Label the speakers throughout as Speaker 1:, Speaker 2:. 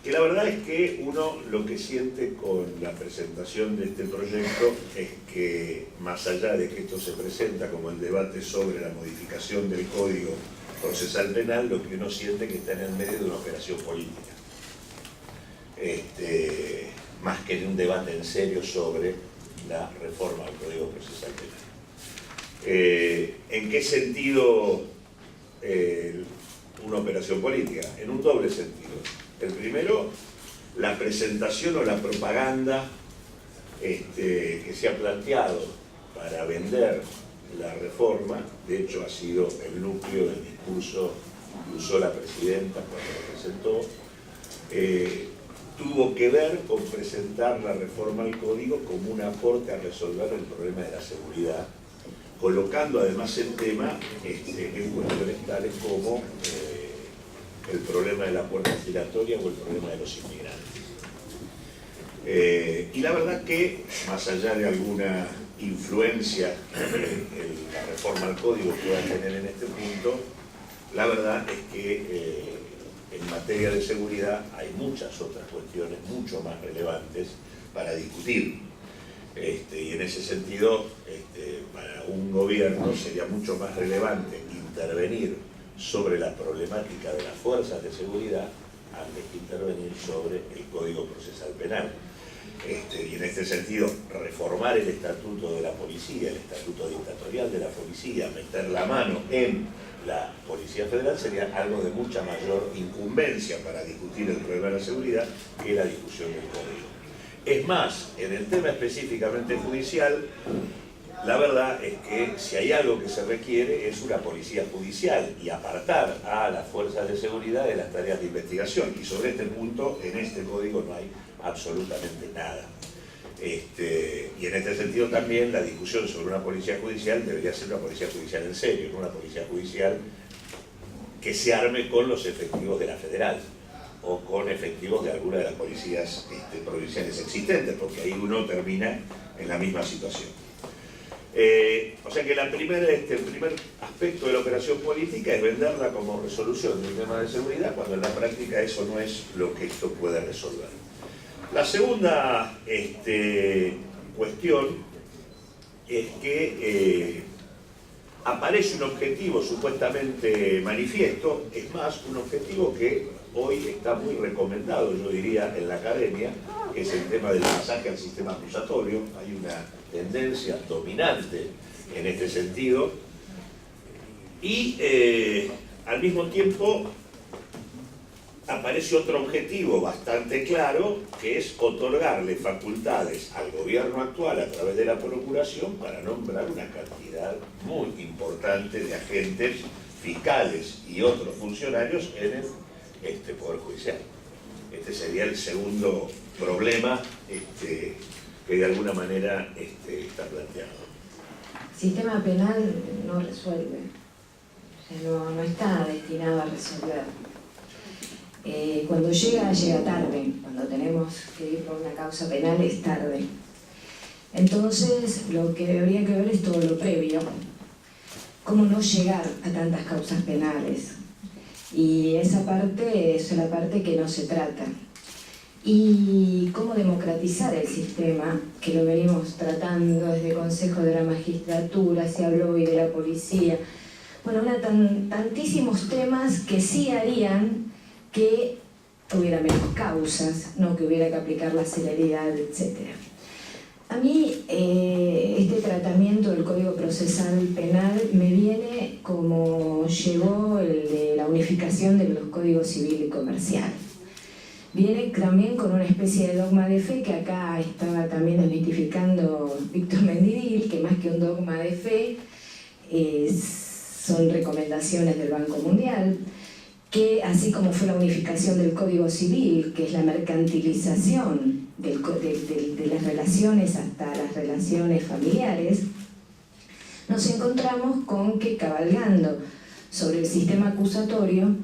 Speaker 1: que la verdad es que uno lo que siente con la presentación de este proyecto es que, más allá de que esto se presenta como el debate sobre la modificación del Código Procesal Penal, lo que uno siente es que está en el medio de una operación política. Más que de un debate en serio sobre la reforma del Código Procesal Penal. ¿En qué sentido una operación política? En un doble sentido. El primero, la presentación o la propaganda que se ha planteado para vender la reforma, de hecho ha sido el núcleo del discurso que usó la presidenta cuando lo presentó, tuvo que ver con presentar la reforma al Código como un aporte a resolver el problema de la seguridad, colocando además el tema en cuestiones tales como el problema de la puerta giratoria o el problema de los inmigrantes. Y la verdad que, más allá de alguna influencia la reforma al Código pueda tener en este punto, la verdad es que en materia de seguridad hay muchas otras cuestiones mucho más relevantes para discutir. Y en ese sentido, para un gobierno sería mucho más relevante intervenir sobre la problemática de las fuerzas de seguridad antes que intervenir sobre el Código Procesal Penal. Y en este sentido, reformar el estatuto de la policía, el estatuto dictatorial de la policía, meter la mano en la Policía Federal sería algo de mucha mayor incumbencia para discutir el problema de la seguridad que la discusión del Código. Es más, en el tema específicamente judicial, la verdad es que si hay algo que se requiere es una policía judicial y apartar a las fuerzas de seguridad de las tareas de investigación. Y sobre este punto, en este código no hay absolutamente nada. Y en este sentido también la discusión sobre una policía judicial debería ser una policía judicial en serio, no una policía judicial que se arme con los efectivos de la federal o con efectivos de alguna de las policías provinciales existentes, porque ahí uno termina en la misma situación. O sea que el primer aspecto de la operación política es venderla como resolución de un tema de seguridad, cuando en la práctica eso no es lo que esto puede resolver. La segunda cuestión es que aparece un objetivo supuestamente manifiesto, es más, un objetivo que hoy está muy recomendado, yo diría, en la academia, que es el tema del pasaje al sistema acusatorio. Hay una tendencia dominante en este sentido y al mismo tiempo aparece otro objetivo bastante claro, que es otorgarle facultades al gobierno actual a través de la Procuración para nombrar una cantidad muy importante de agentes fiscales y otros funcionarios en el Poder Judicial. Este sería el segundo problema que de alguna manera está planteado.
Speaker 2: El sistema penal no resuelve, o sea, no está destinado a resolver. Cuando llega tarde, cuando tenemos que ir por una causa penal es tarde. Entonces lo que habría que ver es todo lo previo, cómo no llegar a tantas causas penales. Y esa parte es la parte que no se trata. Y cómo democratizar el sistema, que lo venimos tratando desde el Consejo de la Magistratura, se habló hoy de la policía. Bueno, tantísimos temas que sí harían que hubiera menos causas, no que hubiera que aplicar la celeridad, etc. A mí este tratamiento del Código Procesal Penal me viene como llegó el de la unificación de los códigos civil y comercial. Viene también con una especie de dogma de fe que acá estaba también desmitificando Víctor Mendivil, que más que un dogma de fe son recomendaciones del Banco Mundial, que así como fue la unificación del Código Civil, que es la mercantilización de las relaciones hasta las relaciones familiares, nos encontramos con que cabalgando sobre el sistema acusatorio,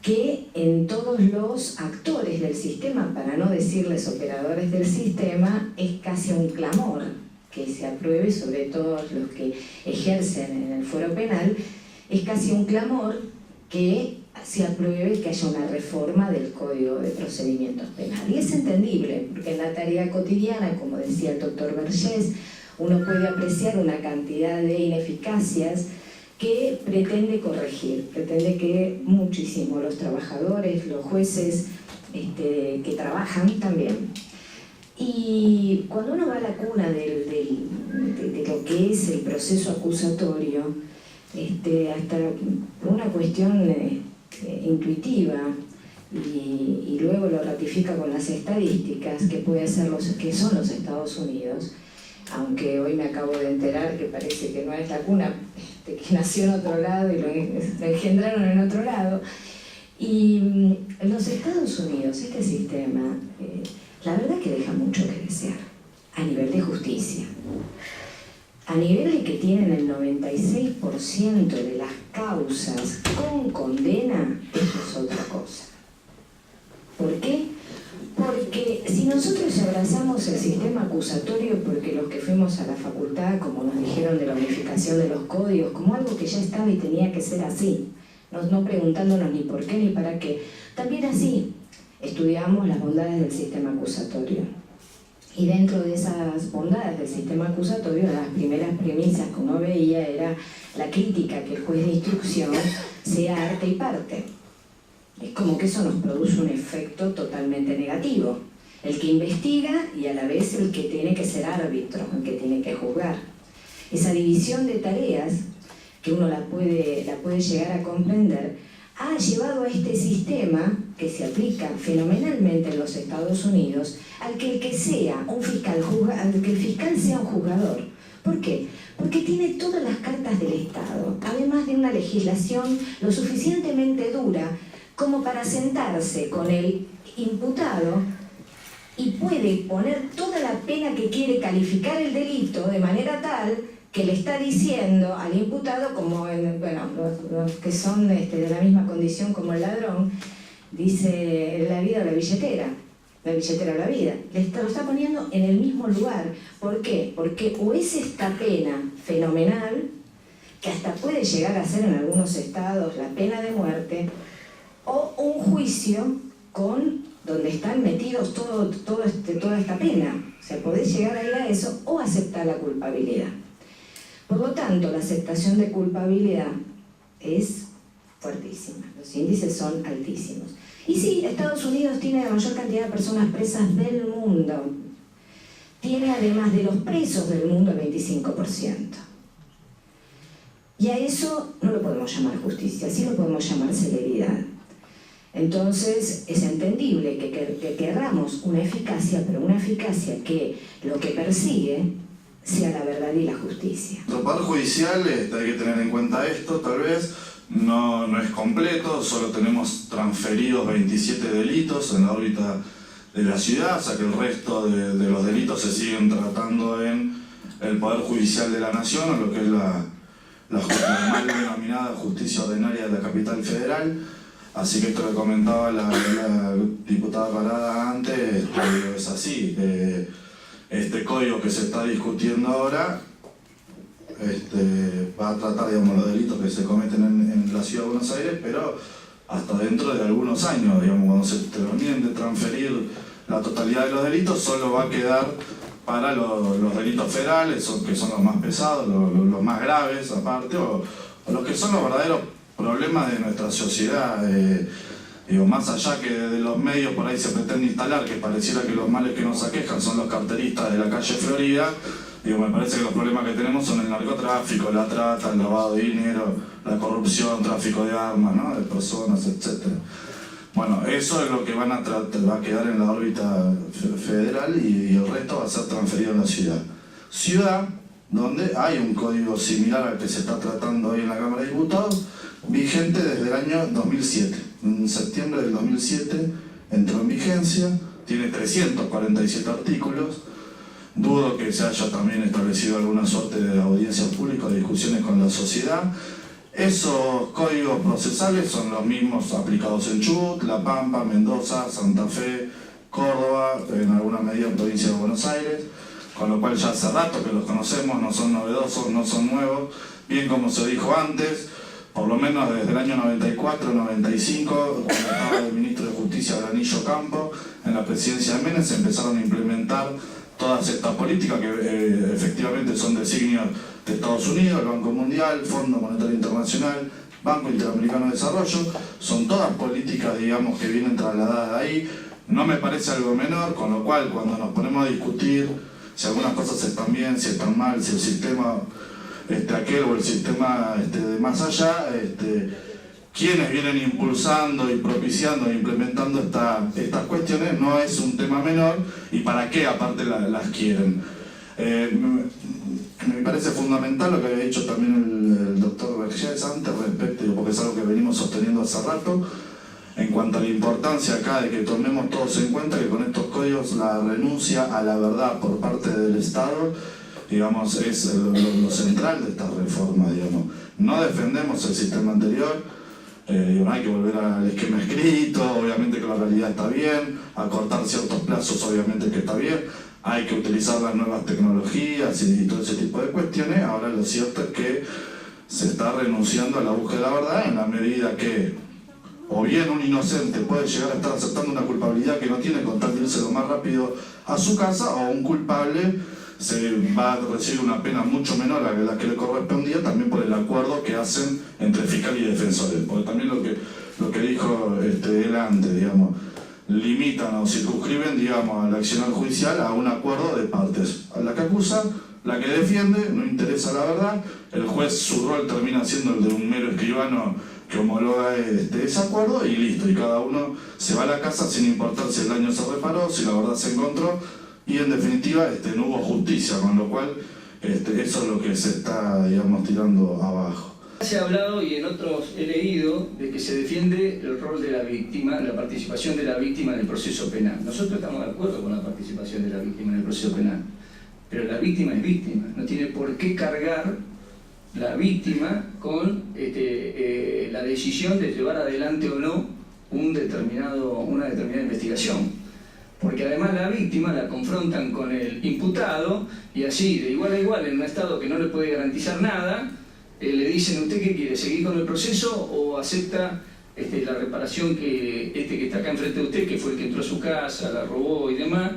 Speaker 2: que en todos los actores del sistema, para no decirles operadores del sistema, es casi un clamor que se apruebe, sobre todo los que ejercen en el fuero penal, es casi un clamor que se apruebe que haya una reforma del Código de Procedimientos Penales. Y es entendible, porque en la tarea cotidiana, como decía el doctor Vergés, uno puede apreciar una cantidad de ineficacias que pretende corregir, pretende que muchísimo los trabajadores, los jueces que trabajan también. Y cuando uno va a la cuna de lo que es el proceso acusatorio, hasta por una cuestión intuitiva, y luego lo ratifica con las estadísticas que son los Estados Unidos, aunque hoy me acabo de enterar que parece que no es la cuna, que nació en otro lado y lo engendraron en otro lado. Y en los Estados Unidos este sistema, la verdad que deja mucho que desear, a nivel de justicia. A nivel de que tienen el 96% de las causas con condena, eso es otra cosa. ¿Por qué? Porque si nosotros abrazamos el sistema acusatorio, porque los que fuimos a la facultad, como nos dijeron de la unificación de los códigos, como algo que ya estaba y tenía que ser así, no preguntándonos ni por qué ni para qué, también así estudiamos las bondades del sistema acusatorio. Y dentro de esas bondades del sistema acusatorio, una de las primeras premisas que uno veía era la crítica que el juez de instrucción sea arte y parte. Es como que eso nos produce un efecto totalmente negativo. El que investiga y a la vez el que tiene que ser árbitro, el que tiene que juzgar. Esa división de tareas, que uno la puede llegar a comprender, ha llevado a este sistema que se aplica fenomenalmente en los Estados Unidos al que el que sea un fiscal al que el fiscal sea un juzgador. ¿Por qué? Porque tiene todas las cartas del Estado, además de una legislación lo suficientemente dura como para sentarse con el imputado y puede poner toda la pena que quiere, calificar el delito de manera tal que le está diciendo al imputado, como los que son de la misma condición como el ladrón, dice la vida o la billetera o la vida, lo está poniendo en el mismo lugar. ¿Por qué? Porque o es esta pena fenomenal, que hasta puede llegar a ser en algunos estados la pena de muerte, o un juicio donde están metidos toda esta pena. O sea, podés llegar a ir a eso o aceptar la culpabilidad. Por lo tanto, la aceptación de culpabilidad es fuertísima. Los índices son altísimos. Y sí, Estados Unidos tiene la mayor cantidad de personas presas del mundo. Tiene además de los presos del mundo el 25%. Y a eso no lo podemos llamar justicia, sí lo podemos llamar celeridad. Entonces es entendible que querramos una eficacia, pero una eficacia que lo que persigue sea la verdad y la justicia.
Speaker 3: El Poder Judicial, hay que tener en cuenta esto, tal vez no es completo, solo tenemos transferidos 27 delitos en la órbita de la ciudad, o sea que el resto de los delitos se siguen tratando en el Poder Judicial de la Nación, o lo que es la mal denominada justicia ordinaria de la capital federal. Así que esto que comentaba la diputada Parada antes, es así. Este código que se está discutiendo ahora va a tratar, digamos, los delitos que se cometen en la Ciudad de Buenos Aires, pero hasta dentro de algunos años, digamos, cuando se terminen de transferir la totalidad de los delitos, solo va a quedar para los delitos federales, que son los más pesados, los más graves aparte, o los que son los verdaderos problemas de nuestra sociedad. Más allá que de los medios por ahí se pretende instalar que pareciera que los males que nos aquejan son los carteristas de la calle Florida, me parece que los problemas que tenemos son el narcotráfico, la trata, el lavado de dinero, la corrupción, tráfico de armas, ¿no?, de personas, etc. Bueno, eso es lo que va a quedar en la órbita federal y el resto va a ser transferido a la ciudad. Ciudad donde hay un código similar al que se está tratando hoy en la Cámara de Diputados, vigente desde el año 2007. En septiembre del 2007 entró en vigencia, tiene 347 artículos. Dudo que se haya también establecido alguna suerte de audiencias públicas, de discusiones con la sociedad. Esos códigos procesales son los mismos aplicados en Chubut, La Pampa, Mendoza, Santa Fe, Córdoba, en alguna medida en provincia de Buenos Aires, con lo cual ya hace rato que los conocemos, no son novedosos, no son nuevos, bien como se dijo antes. por lo menos desde el año 94, 95, cuando estaba el ministro de Justicia Granillo Campo, en la presidencia de Menem se empezaron a implementar todas estas políticas que efectivamente son designios de Estados Unidos, el Banco Mundial, Fondo Monetario Internacional, Banco Interamericano de Desarrollo, son todas políticas, digamos, que vienen trasladadas de ahí. No me parece algo menor, con lo cual cuando nos ponemos a discutir si algunas cosas están bien, si están mal, si el sistema aquel o el sistema de más allá, quienes vienen impulsando y propiciando e implementando estas cuestiones, no es un tema menor, y para qué aparte las quieren. Me parece fundamental lo que había dicho también el doctor Vergés antes respecto, porque es algo que venimos sosteniendo hace rato, en cuanto a la importancia acá de que tomemos todos en cuenta que con estos códigos la renuncia a la verdad por parte del Estado, digamos, es lo central de esta reforma, digamos. No defendemos el sistema anterior, no hay que volver al esquema escrito, obviamente que la realidad está bien, acortar ciertos plazos obviamente que está bien, hay que utilizar las nuevas tecnologías y todo ese tipo de cuestiones. Ahora lo cierto es que se está renunciando a la búsqueda de la verdad en la medida que o bien un inocente puede llegar a estar aceptando una culpabilidad que no tiene con tal de irse lo más rápido a su casa, o un culpable se va a recibir una pena mucho menor a la que le correspondía, también por el acuerdo que hacen entre fiscal y defensores, porque también lo que dijo él antes, digamos, limitan o circunscriben, digamos, al accionar judicial a un acuerdo de partes, a la que acusa, la que defiende, no interesa la verdad, el juez su rol termina siendo el de un mero escribano que homologa ese acuerdo y listo, y cada uno se va a la casa sin importar si el daño se reparó, si la verdad se encontró, y en definitiva no hubo justicia, con lo cual eso es lo que se está, digamos, tirando abajo.
Speaker 4: Se ha hablado, y en otros he leído, de que se defiende el rol de la víctima, la participación de la víctima en el proceso penal. Nosotros estamos de acuerdo con la participación de la víctima en el proceso penal, pero la víctima es víctima, no tiene por qué cargar la víctima con la decisión de llevar adelante o no una determinada investigación. Porque además la víctima la confrontan con el imputado y así, de igual a igual, en un estado que no le puede garantizar nada, le dicen: ¿usted qué quiere? ¿Seguir con el proceso o acepta la reparación que que está acá enfrente de usted, que fue el que entró a su casa, la robó y demás,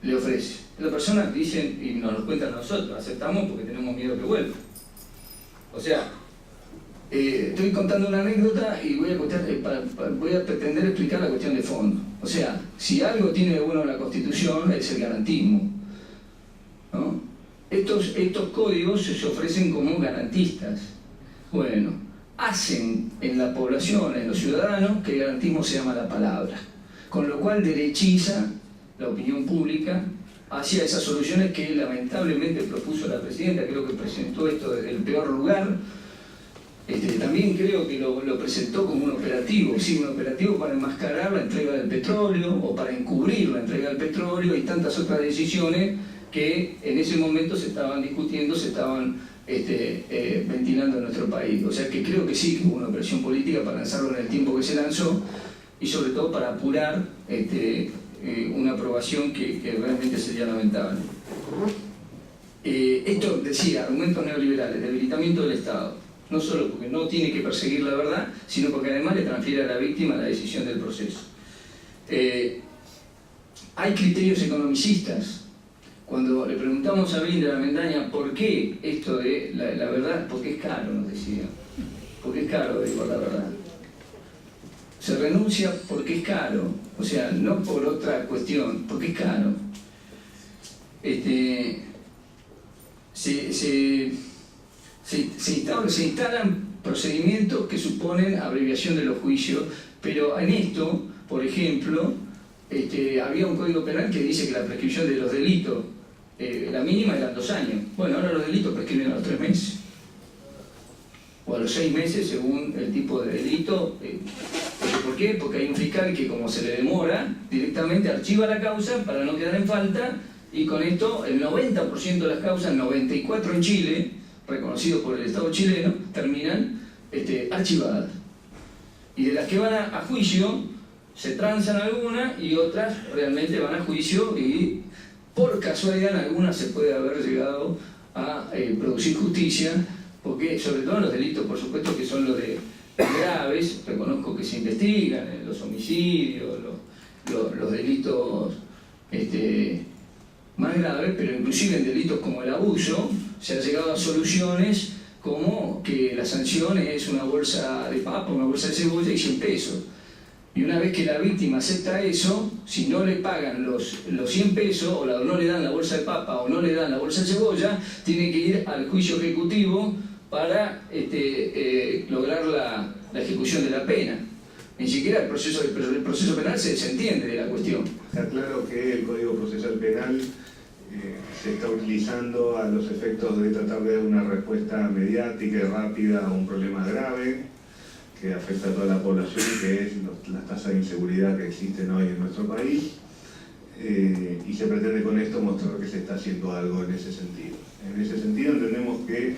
Speaker 4: le ofrece? Las personas dicen, y nos lo cuentan a nosotros: aceptamos porque tenemos miedo que vuelva. O sea, estoy contando una anécdota y voy a pretender explicar la cuestión de fondo. O sea, si algo tiene de bueno la Constitución es el garantismo, ¿no? Estos códigos se ofrecen como garantistas. Bueno, hacen en la población, en los ciudadanos, que el garantismo se llama la palabra, con lo cual derechiza la opinión pública hacia esas soluciones que lamentablemente propuso la presidenta. Creo que presentó esto desde el peor lugar. También creo que lo presentó como un operativo, sí, un operativo para enmascarar la entrega del petróleo o para encubrir la entrega del petróleo y tantas otras decisiones que en ese momento se estaban discutiendo, se estaban ventilando en nuestro país. O sea que creo que sí que hubo una operación política para lanzarlo en el tiempo que se lanzó y sobre todo para apurar una aprobación que realmente sería lamentable. Esto decía, argumentos neoliberales, debilitamiento del Estado, no solo porque no tiene que perseguir la verdad, sino porque además le transfiere a la víctima la decisión del proceso. Hay criterios economicistas. Cuando le preguntamos a Brinda Mendaña por qué esto de la verdad, porque es caro, nos decía, porque es caro, digo, la verdad. Se renuncia porque es caro, o sea, no por otra cuestión, porque es caro. Se instalan procedimientos que suponen abreviación de los juicios, pero en esto, por ejemplo, había un código penal que dice que la prescripción de los delitos, la mínima eran 2 años. Bueno, ahora los delitos prescriben a los 3 meses. O a los 6 meses según el tipo de delito. ¿Por qué? Porque hay un fiscal que, como se le demora, directamente archiva la causa para no quedar en falta, y con esto el 90% de las causas, 94 en Chile, reconocidos por el Estado chileno, terminan archivadas. Y de las que van a juicio, se transan algunas y otras realmente van a juicio, y por casualidad en algunas se puede haber llegado a producir justicia, porque sobre todo en los delitos, por supuesto, que son los de graves, reconozco que se investigan, los homicidios, los delitos más graves, pero inclusive en delitos como el abuso se ha llegado a soluciones como que la sanción es una bolsa de papa, una bolsa de cebolla y 100 pesos. Y una vez que la víctima acepta eso, si no le pagan los 100 pesos, o no le dan la bolsa de papa o no le dan la bolsa de cebolla, tiene que ir al juicio ejecutivo para lograr la ejecución de la pena. Ni siquiera el proceso penal se entiende de la cuestión.
Speaker 1: Está claro que el Código Procesal Penal se está utilizando a los efectos de tratar de dar una respuesta mediática y rápida a un problema grave que afecta a toda la población, que es la tasa de inseguridad que existen hoy en nuestro país, y se pretende con esto mostrar que se está haciendo algo en ese sentido. En ese sentido entendemos que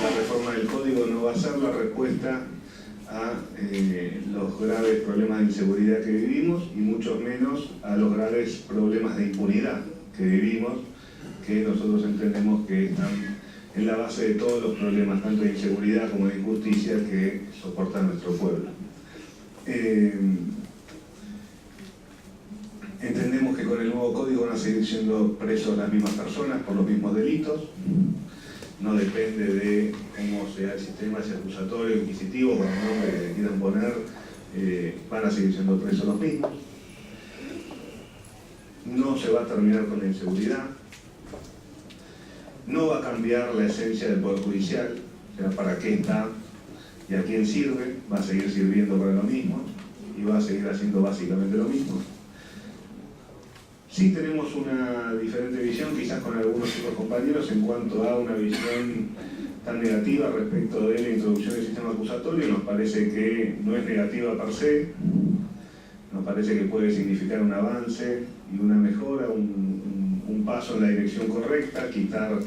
Speaker 1: la reforma del Código no va a ser la respuesta a los graves problemas de inseguridad que vivimos y mucho menos a los graves problemas de impunidad que vivimos, que nosotros entendemos que están en la base de todos los problemas, tanto de inseguridad como de injusticia, que soporta nuestro pueblo. Entendemos que con el nuevo código van a seguir siendo presos las mismas personas por los mismos delitos. No depende de cómo sea el sistema, si acusatorio, inquisitivo, con el nombre que le quieran poner, van a seguir siendo presos los mismos. No se va a terminar con la inseguridad. No va a cambiar la esencia del Poder Judicial, o sea, para qué está y a quién sirve, va a seguir sirviendo para lo mismo y va a seguir haciendo básicamente lo mismo. Sí tenemos una diferente visión, quizás con algunos otros compañeros, en cuanto a una visión tan negativa respecto de la introducción del sistema acusatorio. Nos parece que no es negativa per se, nos parece que puede significar un avance y una mejora, un paso en la dirección correcta, quitar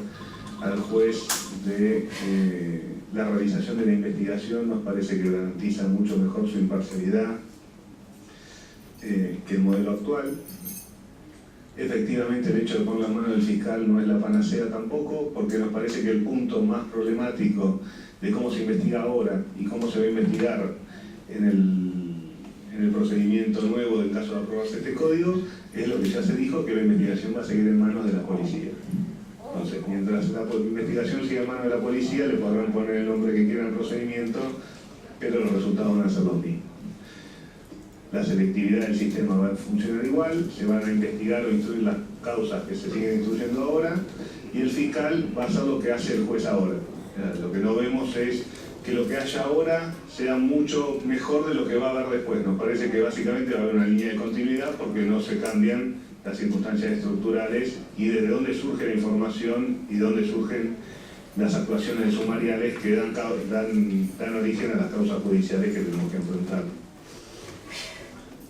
Speaker 1: al juez de la realización de la investigación. Nos parece que garantiza mucho mejor su imparcialidad que el modelo actual. Efectivamente, el hecho de poner la mano del fiscal no es la panacea tampoco, porque nos parece que el punto más problemático de cómo se investiga ahora y cómo se va a investigar en el procedimiento nuevo del caso de aprobarse este código es lo que ya se dijo, que la investigación va a seguir en manos de la policía. Entonces, mientras la investigación siga en manos de la policía, le podrán poner el nombre que quieran al procedimiento, pero los resultados van a ser los mismos. La selectividad del sistema va a funcionar igual, se van a investigar o instruir las causas que se siguen instruyendo ahora, y el fiscal va a hacer lo que hace el juez ahora. Lo que no vemos es que lo que haya ahora sea mucho mejor de lo que va a haber después. Nos parece que básicamente va a haber una línea de continuidad porque no se cambian las circunstancias estructurales y desde dónde surge la información y dónde surgen las actuaciones sumariales que dan origen a las causas judiciales que tenemos que enfrentar.